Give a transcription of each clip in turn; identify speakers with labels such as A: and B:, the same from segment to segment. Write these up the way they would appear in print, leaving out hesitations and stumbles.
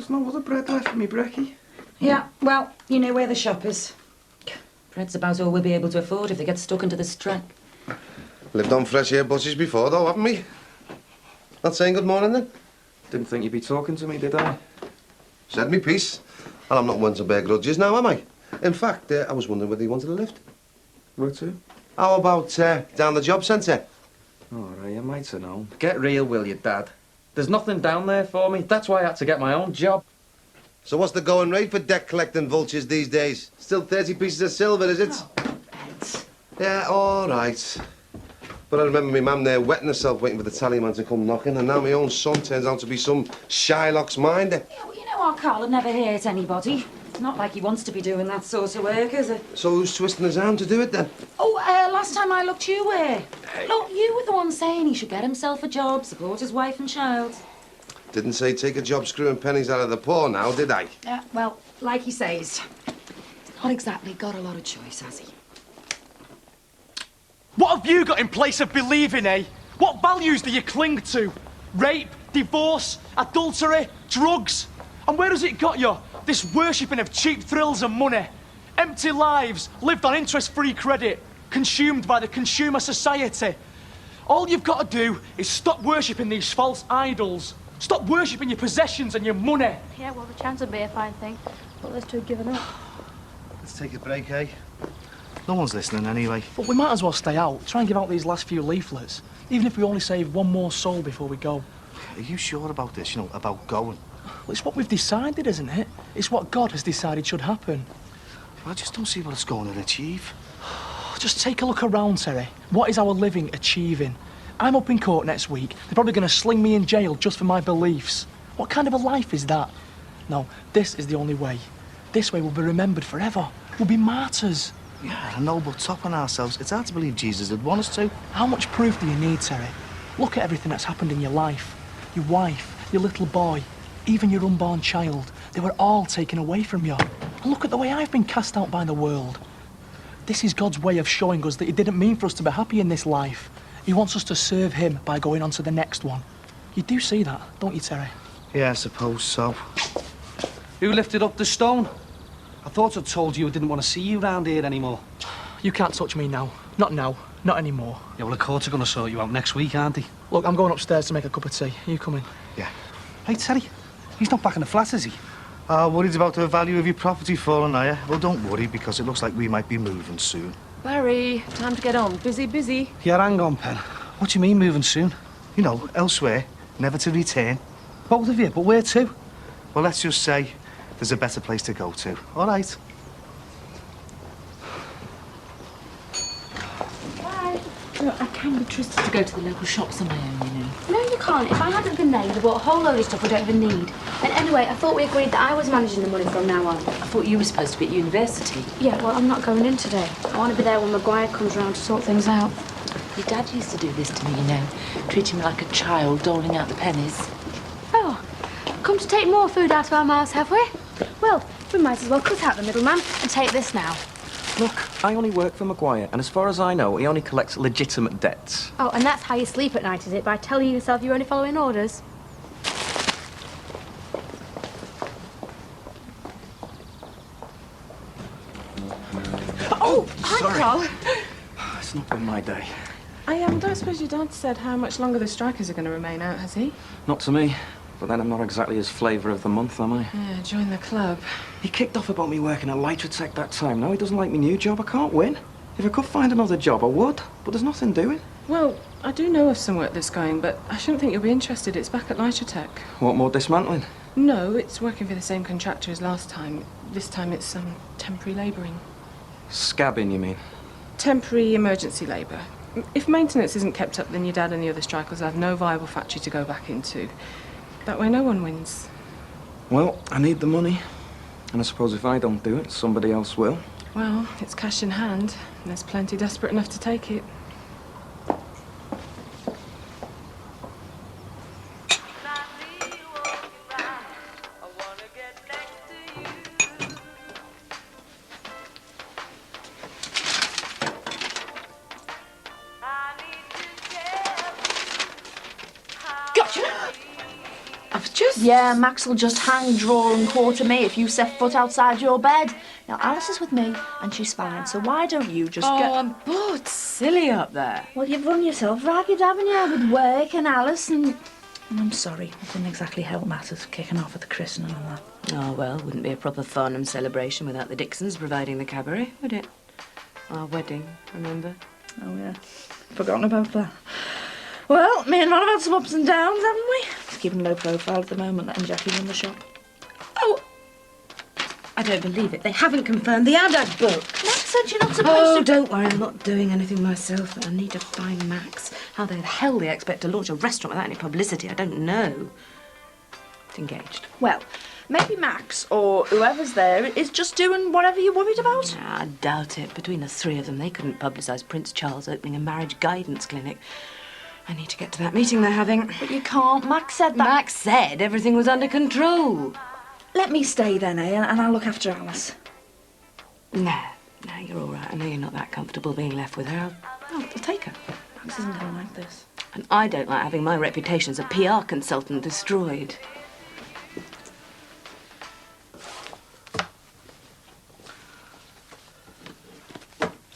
A: There's no other bread left for me, Brecky.
B: Yeah, well, you know where the shop is. Bread's about all we'll be able to afford if they get stuck into the strike.
C: Lived on fresh air buses before, though, haven't we? Not saying good morning, then?
A: Didn't think you'd be talking to me, did I?
C: Said me piece. And I'm not one to bear grudges now, am I? In fact, I was wondering whether you wanted a lift.
A: Where to?
C: How about down the job centre?
A: All right, you might have known. Get real, will you, Dad? There's nothing down there for me. That's why I had to get my own job.
C: So what's the going rate for debt collecting vultures these days? Still 30 pieces of silver, is it?
B: Oh, Ed.
C: Yeah, all right. But I remember my mum there wetting herself waiting for the tallyman to come knocking, and now my own son turns out to be some Shylock's minder.
B: Yeah, well, you know our Carl would never hurt anybody. It's not like he wants to be doing that sort of work, is it?
C: So who's twisting his arm to do it, then?
B: Oh, last time I looked, you were. Look, you were the one saying he should get himself a job, support his wife and child.
C: Didn't say take a job screwing pennies out of the poor now, did I?
B: Yeah, well, like he says, he's not exactly got a lot of choice, has he?
D: What have you got in place of believing, eh? What values do you cling to? Rape, divorce, adultery, drugs? And where has it got you? This worshipping of cheap thrills and money. Empty lives, lived on interest-free credit, consumed by the consumer society. All you've got to do is stop worshipping these false idols. Stop worshipping your possessions and your money.
E: Yeah, well, the chance would be a fine thing. But those two have given up.
F: Let's take a break, eh? No one's listening anyway.
D: But we might as well stay out, try and give out these last few leaflets, even if we only save one more soul before we go.
F: Are you sure about this, about going?
D: Well, it's what we've decided, isn't it? It's what God has decided should happen.
F: I just don't see what it's going to achieve.
D: Just take a look around, Terry. What is our living achieving? I'm up in court next week. They're probably going to sling me in jail just for my beliefs. What kind of a life is that? No, this is the only way. This way we'll be remembered forever. We'll be martyrs.
F: Yeah, I know, but topping ourselves, it's hard to believe Jesus would want us to.
D: How much proof do you need, Terry? Look at everything that's happened in your life. Your wife, your little boy, even your unborn child. They were all taken away from you. And look at the way I've been cast out by the world. This is God's way of showing us that he didn't mean for us to be happy in this life. He wants us to serve him by going on to the next one. You do see that, don't you, Terry?
F: Yeah, I suppose so.
G: Who lifted up the stone? I thought I'd told you I didn't want to see you round here anymore.
D: You can't touch me now. Not now. Not anymore.
G: Yeah, well, the courts are going to sort you out next week, aren't they?
D: Look, I'm going upstairs to make a cup of tea. You come in.
F: Yeah.
G: Hey, Terry, he's not back in the flat, is he?
F: Worried about the value of your property falling, are you? Well, don't worry, because it looks like we might be moving soon.
E: Barry, time to get on. Busy, busy.
G: Yeah, hang on, Pen. What do you mean moving soon?
F: You know, elsewhere, never to return.
G: Both of you, but where to?
F: Well, let's just say there's a better place to go to. All right.
E: Bye.
H: Look, I can be trusted to go to the local shops on my own, you know.
E: No, you can't. If I hadn't been there, you'd have bought a whole load of stuff we don't even need. And anyway, I thought we agreed that I was managing the money from now on.
H: I thought you were supposed to be at university.
E: Yeah, well, I'm not going in today. I want to be there when Maguire comes round to sort things out.
H: Your dad used to do this to me, you know, treating me like a child, doling out the pennies.
E: Oh, come to take more food out of our mouths, have we? Well, we might as well cut out the middleman and take this now.
A: Look, I only work for Maguire, and as far as I know, he only collects legitimate debts.
E: Oh, and that's how you sleep at night, is it? By telling yourself you're only following orders?
I: Oh, hi, Carl.
A: It's not been my day.
I: I don't suppose your dad said how much longer the strikers are going to remain out, has he?
A: Not to me. But then I'm not exactly his flavour of the month, am I?
I: Yeah, join the club.
A: He kicked off about me working at Litratech that time. Now he doesn't like my new job. I can't win. If I could find another job, I would. But there's nothing doing.
I: Well, I do know of some work that's going, but I shouldn't think you'll be interested. It's back at Litratech.
A: What, more dismantling?
I: No, it's working for the same contractor as last time. This time it's temporary labouring.
A: Scabbing, you mean?
I: Temporary emergency labour. If maintenance isn't kept up, then your dad and the other strikers have no viable factory to go back into. That way no one wins.
A: Well, I need the money. And I suppose if I don't do it, somebody else will.
I: Well, it's cash in hand, and there's plenty desperate enough to take it. I've just...
H: Yeah, Max will just hang, draw and quarter me if you set foot outside your bed. Now, Alice is with me and she's fine, so why don't you just
I: Oh,
H: go...
I: I'm bored silly up there.
B: Well, you've run yourself ragged, haven't you, with work and Alice and I'm sorry, it didn't exactly help matters kicking off at the christening and that.
H: Oh, well, wouldn't be a proper Farnham celebration without the Dixons providing the cabaret, would it? Our wedding, remember?
B: Oh, yeah. Forgotten about that. Well, me and Ron have had some ups and downs, haven't we? Just keeping low profile at the moment, letting Jackie run the shop.
H: Oh, I don't believe it. They haven't confirmed the ad I've booked.
B: Max said you're not supposed to...
H: Don't worry, I'm not doing anything myself, but I need to find Max. How the hell they expect to launch a restaurant without any publicity, I don't know. It's engaged.
B: Well, maybe Max, or whoever's there, is just doing whatever you're worried about.
H: Nah, I doubt it. Between the three of them, they couldn't publicise Prince Charles opening a marriage guidance clinic. I need to get to that meeting they're having.
B: But you can't. Max said that...
H: Max said everything was under control.
B: Let me stay then, eh, and I'll look after Alice.
H: No, you're all right. I know you're not that comfortable being left with her. I'll take her.
B: Max isn't going to like this.
H: And I don't like having my reputation as a PR consultant destroyed.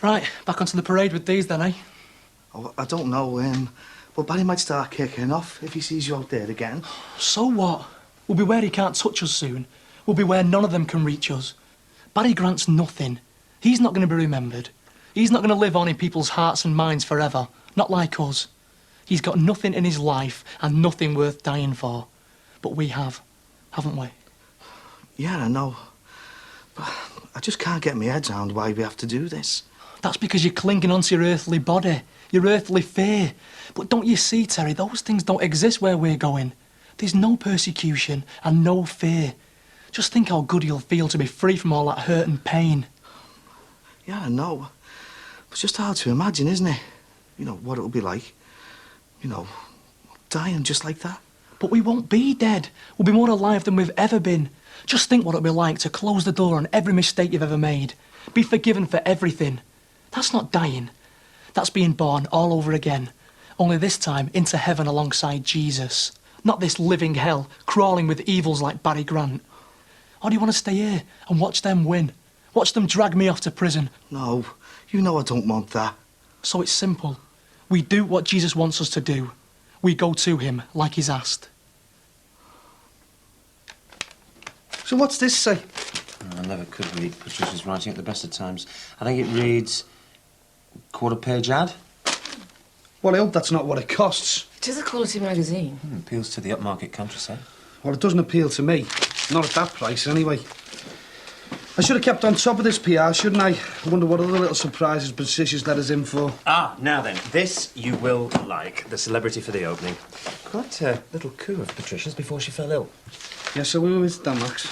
D: Right, back onto the parade with these then, eh?
F: Oh, I don't know, well, Barry might start kicking off if he sees you out there again.
D: So what? We'll be where he can't touch us soon. We'll be where none of them can reach us. Barry Grant's nothing. He's not going to be remembered. He's not going to live on in people's hearts and minds forever. Not like us. He's got nothing in his life and nothing worth dying for. But we have, haven't we?
F: Yeah, I know. But I just can't get my head around why we have to do this.
D: That's because you're clinging onto your earthly body, your earthly fear. But don't you see, Terry, those things don't exist where we're going. There's no persecution and no fear. Just think how good you'll feel to be free from all that hurt and pain.
F: Yeah, I know. It's just hard to imagine, isn't it? You know, what it'll be like. You know, dying just like that.
D: But we won't be dead. We'll be more alive than we've ever been. Just think what it'll be like to close the door on every mistake you've ever made. Be forgiven for everything. That's not dying. That's being born all over again. Only this time into heaven alongside Jesus. Not this living hell, crawling with evils like Barry Grant. Or do you want to stay here and watch them win? Watch them drag me off to prison?
F: No, you know I don't want that.
D: So it's simple. We do what Jesus wants us to do. We go to him like he's asked.
F: So what's this say?
J: I never could read Patricia's writing at the best of times. I think it reads quarter-page ad.
F: Well, I hope that's not what it costs.
I: It is a quality magazine.
J: Appeals to the upmarket countryside.
F: Well, it doesn't appeal to me. Not at that price, anyway. I should have kept on top of this PR, shouldn't I? I wonder what other little surprises Patricia's let us in for.
J: Ah, now then, this you will like. The celebrity for the opening. Quite a little coup of Patricia's before she fell ill.
F: Yes, so we was done, Max.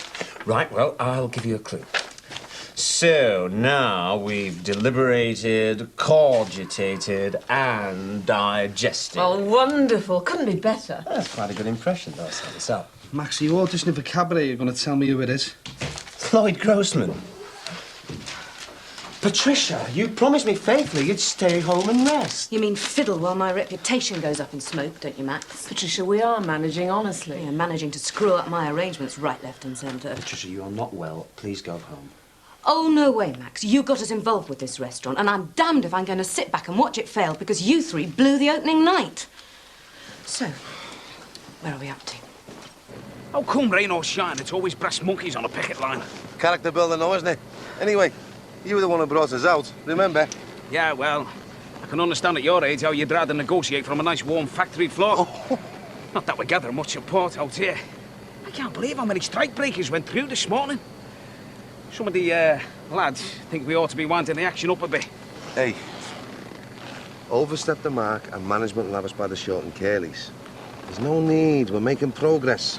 J: Right, well, I'll give you a clue. So, now we've deliberated, cogitated and digested.
I: Oh, wonderful. Couldn't be better.
J: That's quite a good impression, though, set this up.
F: Max, are you auditioning for cabaret? You're going to tell me who it is?
J: Lloyd Grossman. Patricia, you promised me faithfully you'd stay home and rest.
H: You mean fiddle while my reputation goes up in smoke, don't you, Max?
I: Patricia, we are managing, honestly.
H: Yeah, managing to screw up my arrangements right, left and centre.
J: Patricia, you are not well. Please go home.
H: Oh, no way, Max. You got us involved with this restaurant, and I'm damned if I'm going to sit back and watch it fail because you three blew the opening night. So, where are we up to?
K: How come rain or shine, it's always brass monkeys on a picket line?
C: Character builder now, isn't it? Anyway, you were the one who brought us out, remember?
K: Yeah, well, I can understand at your age how you'd rather negotiate from a nice warm factory floor.
C: Oh.
K: Not that we gather much support out here. I can't believe how many strike breakers went through this morning. Some of the lads think we ought to be winding the action up a bit.
C: Hey, overstep the mark and management will have us by the short and curlies. There's no need, we're making progress.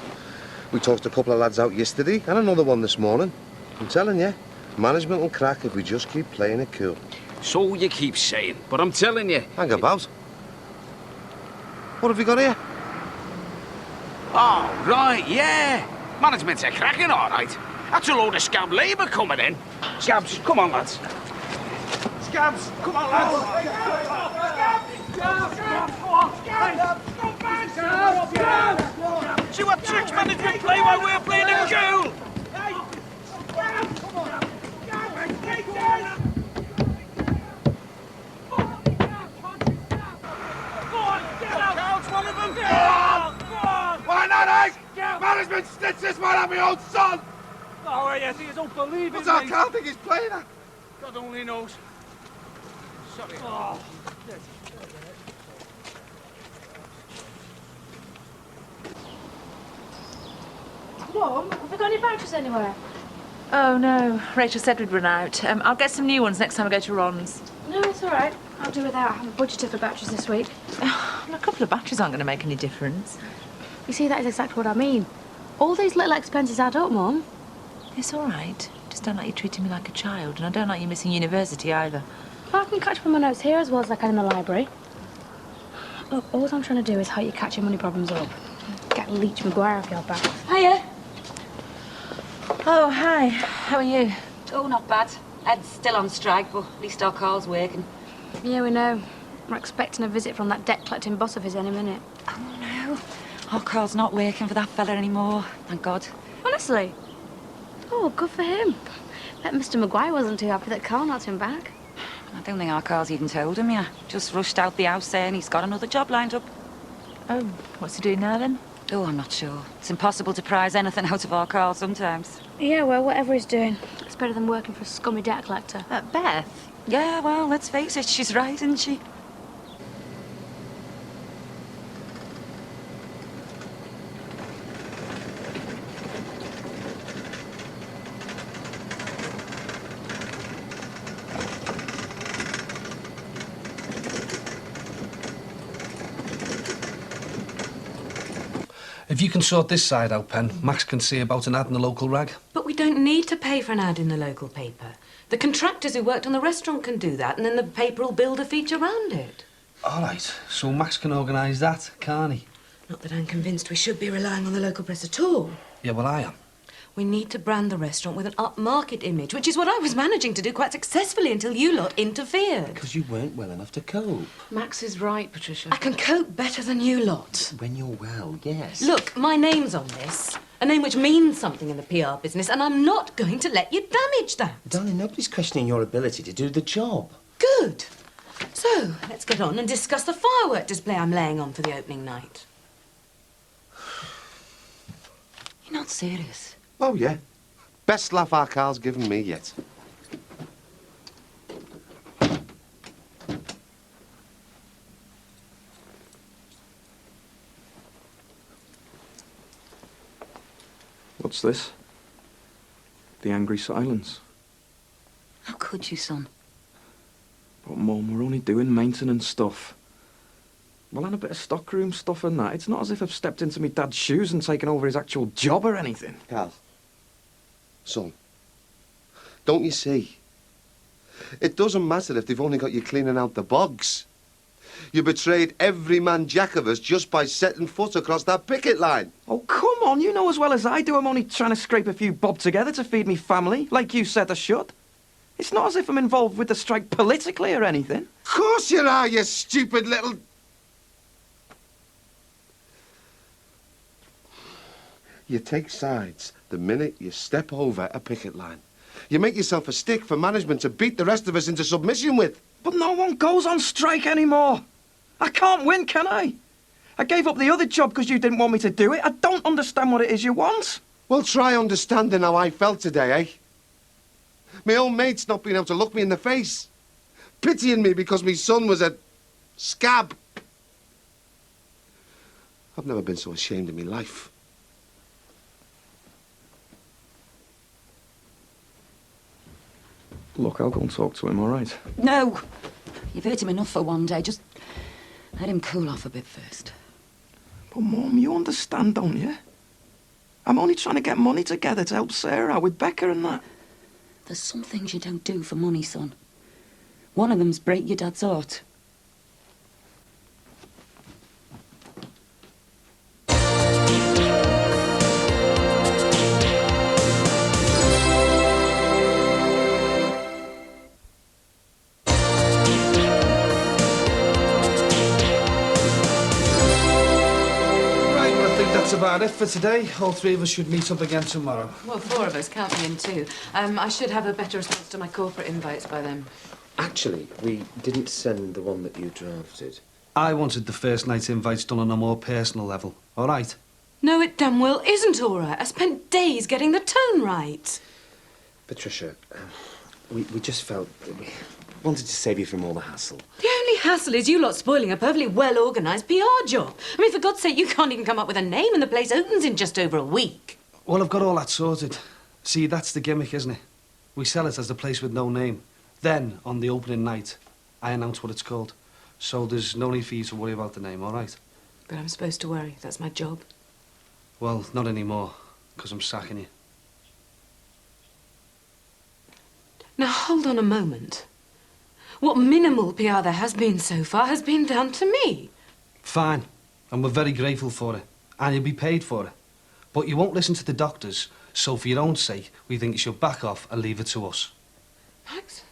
C: We tossed a couple of lads out yesterday and another one this morning. I'm telling you, management will crack if we just keep playing it cool.
K: So you keep saying, but I'm telling you...
C: Hang about. What have we got here?
K: Oh, right, yeah. Management's a cracking, all right. That's a load of scab labour coming in. Scabs, come on, lads. Scabs, come on, lads. See what trick why we're playing it cool!
C: Why not, eh? Management stitched this one on my own son!
K: Oh, yes, he is unbelievable.
C: What's our Carl think he's playing at?
K: God only knows. Sorry. Oh.
E: Mum, have we got any vouchers anywhere?
B: Oh, no. Rachel said we'd run out. I'll get some new ones next time I go to Ron's.
E: No, it's all right. I'll do without. I haven't budgeted for batteries this week.
B: A couple of batteries aren't going to make any difference.
E: You see, that is exactly what I mean. All these little expenses add up, Mum.
B: It's all right. Just don't like you treating me like a child, and I don't like you missing university either.
E: Well, I can catch up on my notes here as well as I can in the library. Look, all I'm trying to do is help you catch your money problems up. Get Leach Maguire off your back.
H: Hiya.
B: Oh, hi. How are you?
H: Oh, not bad. Ed's still on strike, but at least our Carl's working.
E: Yeah, we know. We're expecting a visit from that debt-collecting boss of his any minute.
H: Oh, no. Our Carl's not working for that fella anymore, thank God.
E: Honestly? Oh, good for him. Bet Mr. Maguire wasn't too happy that Carl knocked him back.
H: I don't think our Carl's even told him yet. Just rushed out the house saying he's got another job lined up.
B: Oh, what's he doing now, then?
H: Oh, I'm not sure. It's impossible to prize anything out of our Carl sometimes.
E: Yeah, well, whatever he's doing, it's better than working for a scummy debt collector.
B: Beth?
H: Yeah, well, let's face it, she's right, isn't she?
F: If you can sort this side out, Pen, Max can see about an ad in the local rag.
H: But we don't need to pay for an ad in the local paper. The contractors who worked on the restaurant can do that, and then the paper will build a feature around it.
F: All right, so Max can organise that, can't he?
H: Not that I'm convinced we should be relying on the local press at all.
F: Yeah, well, I am.
H: We need to brand the restaurant with an upmarket image, which is what I was managing to do quite successfully until you lot interfered.
J: Because you weren't well enough to cope.
I: Max is right, Patricia.
H: I can cope better than you lot.
J: When you're well, yes.
H: Look, my name's on this. A name which means something in the PR business, and I'm not going to let you damage that.
J: Darling, nobody's questioning your ability to do the job.
H: Good. So, let's get on and discuss the firework display I'm laying on for the opening night. You're not serious?
C: Oh, yeah. Best laugh our Carl's given me yet.
A: What's this? The angry silence.
H: How could you, son?
A: But, Mum, we're only doing maintenance stuff. Well, and a bit of stockroom stuff and that. It's not as if I've stepped into my dad's shoes and taken over his actual job or anything.
C: Carl. Son. Don't you see? It doesn't matter if they've only got you cleaning out the bogs. You betrayed every man jack of us just by setting foot across that picket line.
A: Oh, come on, you know as well as I do I'm only trying to scrape a few bob together to feed me family, like you said I should. It's not as if I'm involved with the strike politically or anything.
C: Of course you are, you stupid little... You take sides the minute you step over a picket line. You make yourself a stick for management to beat the rest of us into submission with.
A: But no one goes on strike anymore. I can't win, can I? I gave up the other job because you didn't want me to do it. I don't understand what it is you want.
C: Well, try understanding how I felt today, eh? My own mates not being able to look me in the face. Pitying me because my son was a scab. I've never been so ashamed in my life.
A: Look, I'll go and talk to him, all right?
H: No. You've hurt him enough for one day. Just let him cool off a bit first.
A: But, Mum, you understand, don't you? I'm only trying to get money together to help Sarah out with Becca and that.
H: There's some things you don't do for money, son. One of them's break your dad's heart.
F: That's about it for today. All three of us should meet up again tomorrow.
H: Well, 4 of us, count me in too. I should have a better response to my corporate invites by then.
J: Actually, we didn't send the one that you drafted.
F: I wanted the first night's invites done on a more personal level, all right?
H: No, it damn well isn't all right. I spent days getting the tone right.
J: Patricia, we just felt that we wanted to save you from all the hassle.
H: The only hassle is you lot spoiling a perfectly well-organised PR job. I mean, for God's sake, you can't even come up with a name and the place opens in just over a week.
F: Well, I've got all that sorted. See, that's the gimmick, isn't it? We sell it as the place with no name. Then, on the opening night, I announce what it's called. So there's no need for you to worry about the name, all right?
H: But I'm supposed to worry. That's my job.
F: Well, not anymore, because I'm sacking you.
H: Now, hold on a moment. What minimal PR there has been so far has been down to me.
F: Fine, and we're very grateful for it. And you'll be paid for it. But you won't listen to the doctors, so for your own sake, we think you should back off and leave it to us.
H: Max?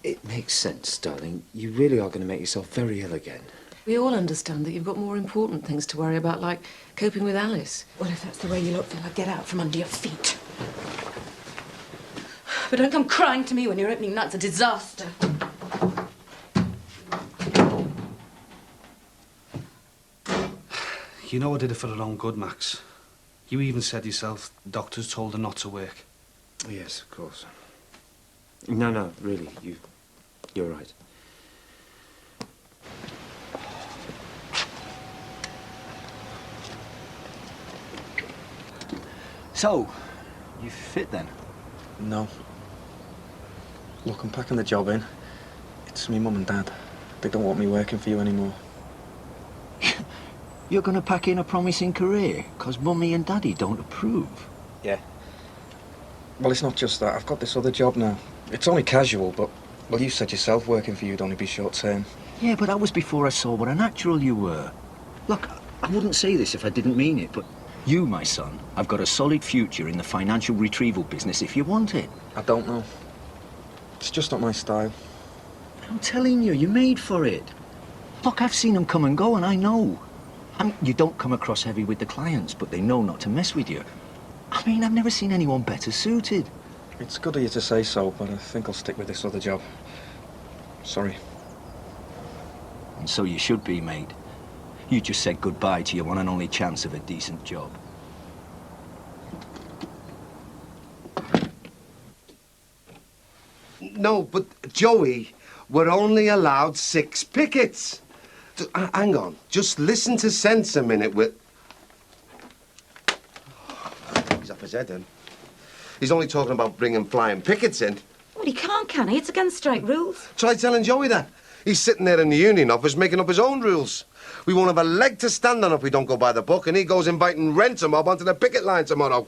J: It makes sense, darling. You really are going to make yourself very ill again.
L: We all understand that you've got more important things to worry about, like coping with Alice.
H: Well, if that's the way you look, then I'll get out from under your feet. But don't come crying to me when your opening night's a disaster.
F: You know I did it for her own good, Max. You even said yourself, doctors told her not to work.
J: Yes, of course. No, really, you're right.
K: So, you fit then?
A: No. Look, I'm packing the job in. It's me mum and dad. They don't want me working for you anymore.
K: You're going to pack in a promising career because Mummy and Daddy don't approve?
A: Yeah. Well, it's not just that. I've got this other job now. It's only casual, but, well, you said yourself working for you would only be short-term.
K: Yeah, but that was before I saw what a natural you were. Look, I wouldn't say this if I didn't mean it, but you, my son, have got a solid future in the financial retrieval business if you want it.
A: I don't know. It's just not my style.
K: I'm telling you, you're made for it. Look, I've seen them come and go, and I know. I mean, you don't come across heavy with the clients, but they know not to mess with you. I mean, I've never seen anyone better suited.
A: It's good of you to say so, but I think I'll stick with this other job. Sorry.
K: And so you should be, mate. You just said goodbye to your one and only chance of a decent job.
C: No, but Joey, we're only allowed 6 pickets. Hang on, just listen to sense a minute with... He's up his head then. He's only talking about bringing flying pickets in.
H: Well, he can't, can he? It's against strike rules.
C: Try telling Joey that. He's sitting there in the union office making up his own rules. We won't have a leg to stand on if we don't go by the book, and he goes inviting renter mob onto the picket line tomorrow.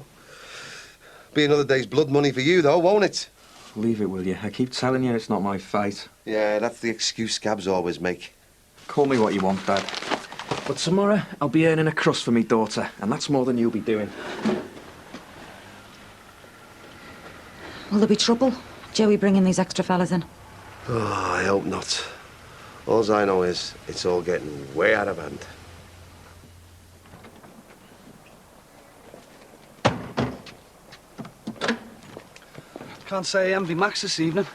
C: Be another day's blood money for you, though, won't it?
A: Leave it, will you? I keep telling you it's not my fight.
C: Yeah, that's the excuse scabs always make.
A: Call me what you want, Dad. But tomorrow, I'll be earning a crust for me daughter, and that's more than you'll be doing.
H: Will there be trouble? Joey bringing these extra fellas in?
C: Oh, I hope not. All I know is it's all getting way out of hand.
F: Can't say I envy Max this evening.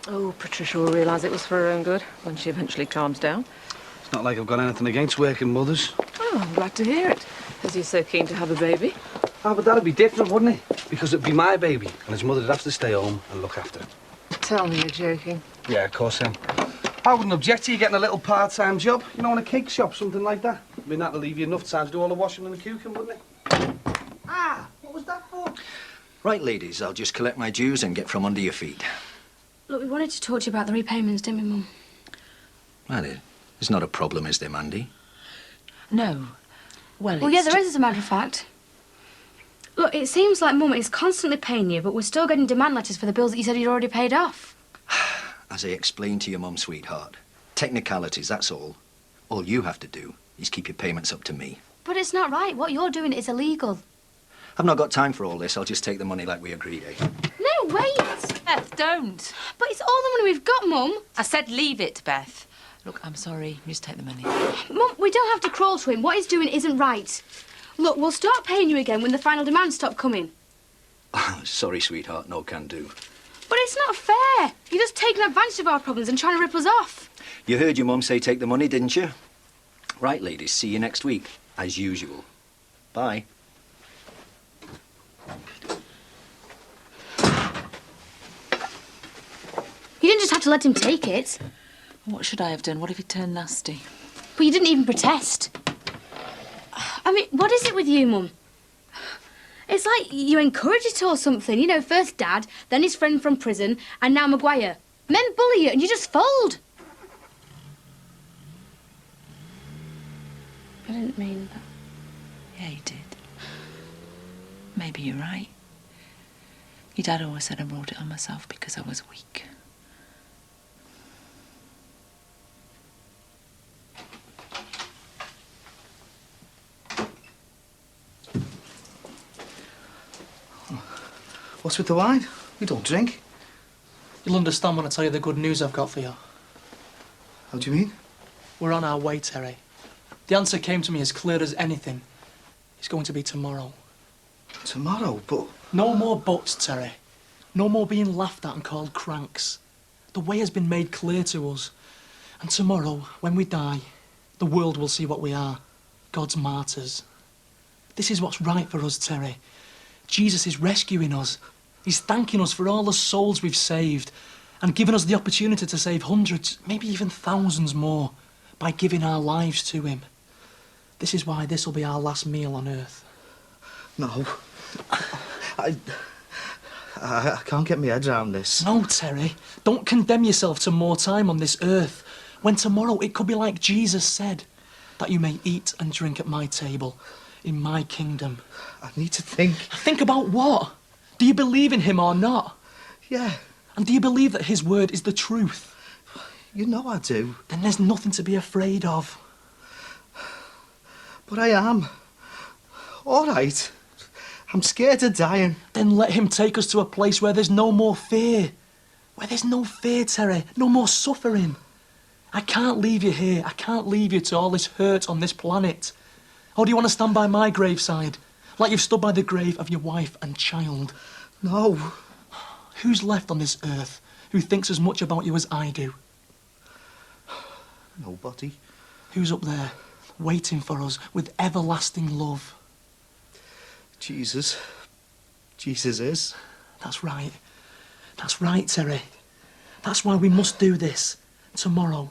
L: Oh, Patricia will realise it was for her own good when she eventually calms down.
F: It's not like I've got anything against working mothers.
L: Oh, I'm glad to hear it, as he's so keen to have a baby.
F: Oh, but that'd be different, wouldn't it? Because it'd be my baby, and his mother'd have to stay home and look after him.
L: Tell me you're joking.
F: Yeah, of course I am. I wouldn't object to you getting a little part-time job, you know, in a cake shop, something like that. I mean, that'll leave you enough time to do all the washing and the cooking, wouldn't it? Ah, what was that for?
K: Right, ladies, I'll just collect my dues and get from under your feet.
E: Look, we wanted to talk to you about the repayments, didn't we, Mum?
K: Well, there's not a problem, is there, Mandy?
L: No.
E: Well, yeah, there is, as a matter of fact. Look, it seems like Mum is constantly paying you, but we're still getting demand letters for the bills that you said you'd already paid off.
K: As I explained to your mum, sweetheart, technicalities, that's all. All you have to do is keep your payments up to me.
E: But it's not right. What you're doing is illegal.
K: I've not got time for all this. I'll just take the money like we agreed, eh?
E: No, wait!
M: Beth, don't.
E: But it's all the money we've got, Mum.
M: I said leave it, Beth.
L: Look, I'm sorry. You just take the money.
E: Mum, we don't have to crawl to him. What he's doing isn't right. Look, we'll start paying you again when the final demands stop coming.
K: Sorry, sweetheart, no can do.
E: But it's not fair. You're just taking advantage of our problems and trying to rip us off.
K: You heard your mum say take the money, didn't you? Right, ladies, see you next week, as usual. Bye.
E: You didn't just have to let him take it.
L: What should I have done? What if he turned nasty?
E: But you didn't even protest. I mean, what is it with you, Mum? It's like you encourage it or something. You know, first Dad, then his friend from prison, and now Maguire. Men bully you and you just fold. I didn't mean that.
L: Yeah, you did. Maybe you're right. Your dad always said I brought it on myself because I was weak.
F: What's with the wine? We don't drink.
D: You'll understand when I tell you the good news I've got for you.
F: How do you mean?
D: We're on our way, Terry. The answer came to me as clear as anything. It's going to be tomorrow.
F: Tomorrow? But...
D: No more buts, Terry. No more being laughed at and called cranks. The way has been made clear to us. And tomorrow, when we die, the world will see what we are. God's martyrs. This is what's right for us, Terry. Jesus is rescuing us. He's thanking us for all the souls we've saved and giving us the opportunity to save hundreds, maybe even thousands more by giving our lives to him. This is why this will be our last meal on earth.
F: No. I can't get my head around this.
D: No, Terry. Don't condemn yourself to more time on this earth, when tomorrow it could be like Jesus said, that you may eat and drink at my table, in my kingdom.
F: I need to think.
D: Think about what? Do you believe in him or not?
F: Yeah.
D: And do you believe that his word is the truth?
F: You know I do.
D: Then there's nothing to be afraid of.
F: But I am. All right. I'm scared of dying.
D: Then let him take us to a place where there's no more fear. Where there's no fear, Terry. No more suffering. I can't leave you here. I can't leave you to all this hurt on this planet. Or do you want to stand by my graveside? Like you've stood by the grave of your wife and child?
F: No.
D: Who's left on this earth who thinks as much about you as I do?
F: Nobody.
D: Who's up there, waiting for us with everlasting love?
F: Jesus. Jesus is.
D: That's right. That's right, Terry. That's why we must do this tomorrow.